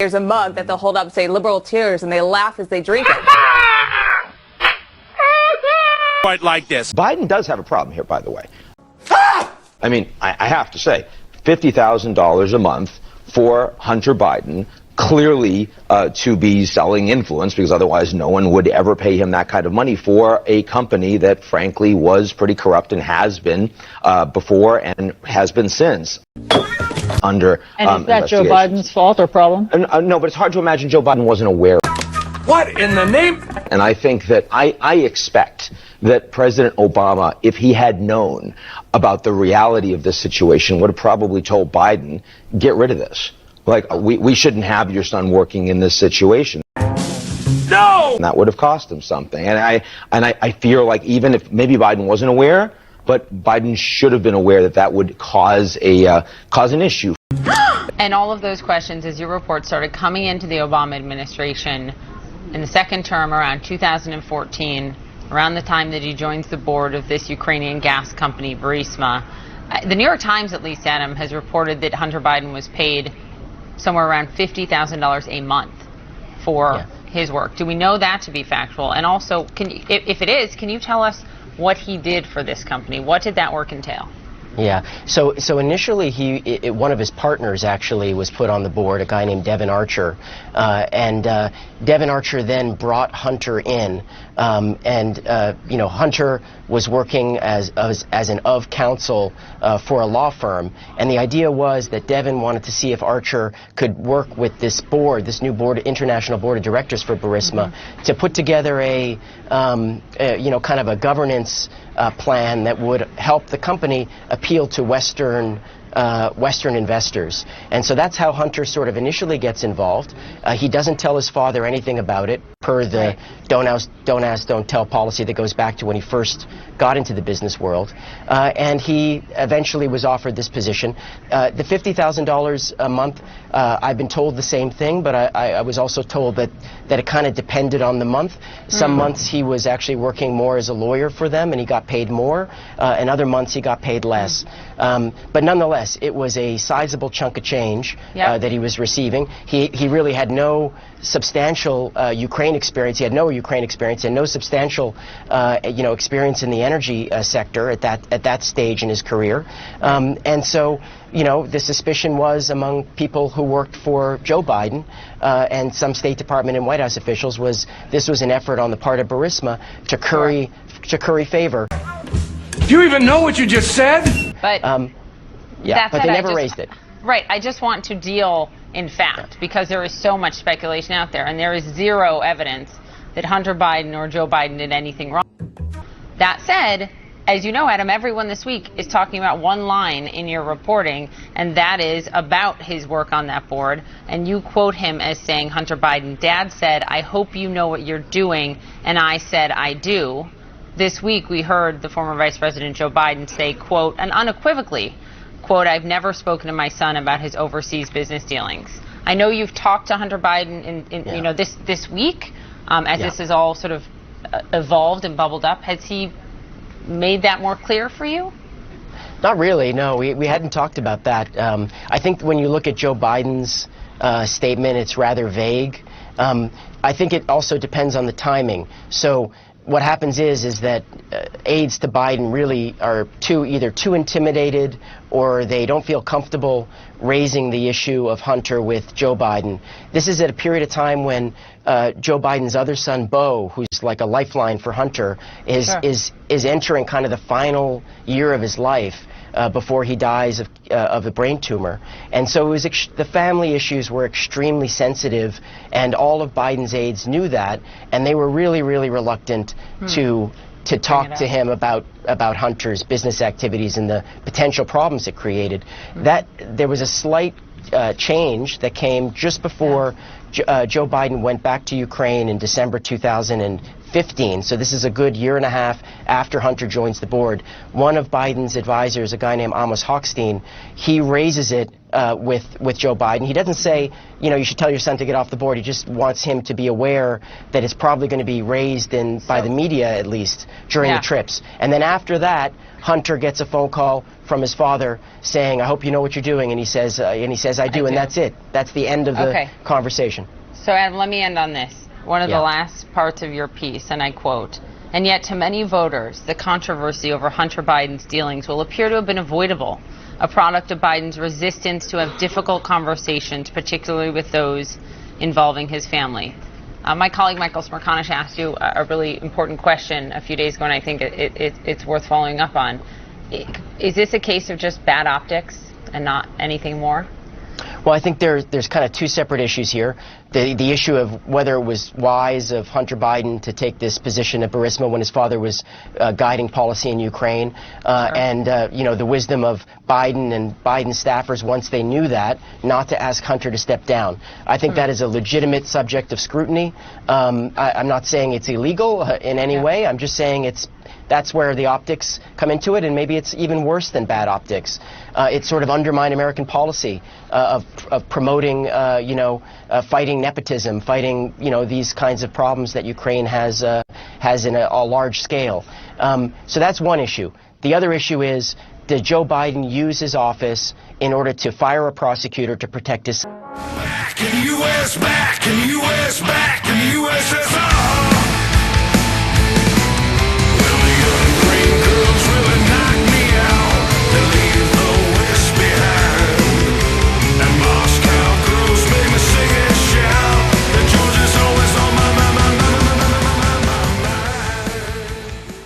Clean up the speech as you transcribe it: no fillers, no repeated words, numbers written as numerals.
There's a mug that they'll hold up, say liberal tears, and they laugh as they drink it. Quite like this. Biden does have a problem here, by the way. I mean, I have to say, $50,000 a month for Hunter Biden, clearly to be selling influence, because otherwise no one would ever pay him that kind of money for a company that, frankly, was pretty corrupt and has been before and has been since. Under and is that Joe Biden's fault or problem? No, but it's hard to imagine Joe Biden wasn't aware. What in the name? And I think that I expect that President Obama, if he had known about the reality of this situation, would have probably told Biden, get rid of this. Like, we shouldn't have your son working in this situation. No! And that would have cost him something. And I feel like even if maybe Biden wasn't aware, but Biden should have been aware that that would cause an issue. And all of those questions, as your report started coming into the Obama administration in the second term around 2014, around the time that he joins the board of this Ukrainian gas company, Burisma. The New York Times, at least, Adam, has reported that Hunter Biden was paid somewhere around $50,000 a month for his work. Do we know that to be factual? And also, if it is, can you tell us what he did for this company? What did that work entail? Yeah. So initially, one of his partners actually was put on the board, a guy named Devin Archer, and Devin Archer then brought Hunter in, Hunter was working as an of counsel for a law firm, and the idea was that Devin wanted to see if Archer could work with this board, this new board, international board of directors for Burisma, to put together a kind of a governance plan that would help the company appeal to Western investors. And so that's how Hunter sort of initially gets involved. He doesn't tell his father anything about it, per the don't ask, don't tell policy that goes back to when he first got into the business world. And he eventually was offered this position. The $50,000 a month, I've been told the same thing, but I was also told that it kind of depended on the month. Some months he was actually working more as a lawyer for them and he got paid more, and other months he got paid less. But nonetheless, it was a sizable chunk of change that he was receiving. He really had no substantial Ukraine experience. He had no Ukraine experience and no substantial experience in the energy sector at that stage in his career. And so, the suspicion was among people who worked for Joe Biden and some State Department and White House officials this was an effort on the part of Burisma to curry favor. Do you even know what you just said? But but they never raised it. Right. I just want to deal in fact, because there is so much speculation out there, and there is zero evidence that Hunter Biden or Joe Biden did anything wrong. That said, as you know, Adam, everyone this week is talking about one line in your reporting, and that is about his work on that board. And you quote him as saying, Hunter Biden, Dad said, I hope you know what you're doing, and I said, I do. This week we heard the former Vice President Joe Biden say, quote, and unequivocally, quote, I've never spoken to my son about his overseas business dealings. I know you've talked to Hunter Biden in this week as this has all sort of evolved and bubbled up. Has he made that more clear for you? Not really, no. We hadn't talked about that. I think when you look at Joe Biden's statement, it's rather vague. I think it also depends on the timing. So what happens is that aides to Biden really are either too intimidated or they don't feel comfortable raising the issue of Hunter with Joe Biden. This is at a period of time when Joe Biden's other son, Beau, who's like a lifeline for Hunter, is entering kind of the final year of his life before he dies of a brain tumor. And so it was the family issues were extremely sensitive, and all of Biden's aides knew that, and they were really, really reluctant to talk to him about Hunter's business activities and the potential problems it created. That there was a slight change that came just before Joe Biden went back to Ukraine in December 2015. So this is a good year and a half after Hunter joins the board. One of Biden's advisors, a guy named Amos Hochstein, he raises it with Joe Biden. He doesn't say, you should tell your son to get off the board. He just wants him to be aware that it's probably going to be raised by the media, at least, during the trips. And then after that, Hunter gets a phone call from his father saying, I hope you know what you're doing. And he says, I do. And that's it. That's the end of the conversation. So, Adam, let me end on this. One of the last parts of your piece, and I quote, "And yet to many voters, the controversy over Hunter Biden's dealings will appear to have been avoidable, a product of Biden's resistance to have difficult conversations, particularly with those involving his family." My colleague Michael Smerconish asked you a really important question a few days ago, and I think it's worth following up on. Is this a case of just bad optics and not anything more? Well, I think there's kind of two separate issues here. The issue of whether it was wise of Hunter Biden to take this position at Burisma when his father was guiding policy in Ukraine, and the wisdom of Biden and Biden staffers, once they knew that, not to ask Hunter to step down. I think that is a legitimate subject of scrutiny. I'm not saying it's illegal in any way. I'm just saying that's where the optics come into it, and maybe it's even worse than bad optics. It sort of undermined American policy of promoting, fighting nepotism, fighting, these kinds of problems that Ukraine has in a large scale. So that's one issue. The other issue is, did Joe Biden use his office in order to fire a prosecutor to protect his... Back in the U.S., back!